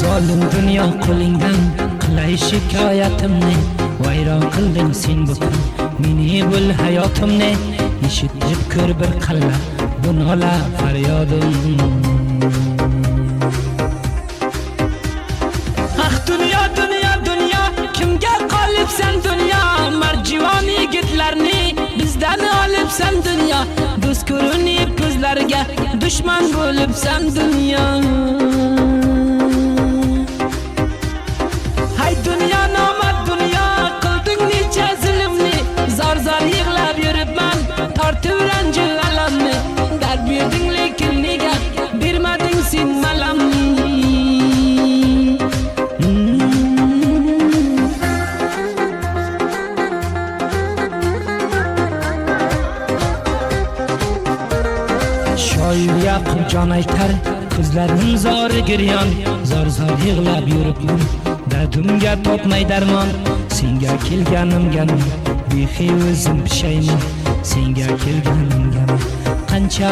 Zolim dunyo qo'lingdan qilay shikoyatimni, vayron qilding sen bugun meni bul hayotimni. Eshitib ko'r bir qalla bu nola faryodim. Ah dunyo dunyo dunyo, kimga qolibsan dunyo? Marjivon yigitlarni bizdan olibsan dunyo. Do'st ko'rinib ko'zlariga dushman bo'libsan dunyo. Hay dunyo nomard dunyo, qilding necha zulmni, zor yig'lab yuribman, tortib ranji alamni. Dard berding lekin nega bermading sen malamni? Shoir Yaqub jon aytar, ko'zlarim zori giryon, zor yig'lab yuribman, dardimga topmay darmon. Senga kelganimga behi o'zim pishayman, senga kelganimga qancha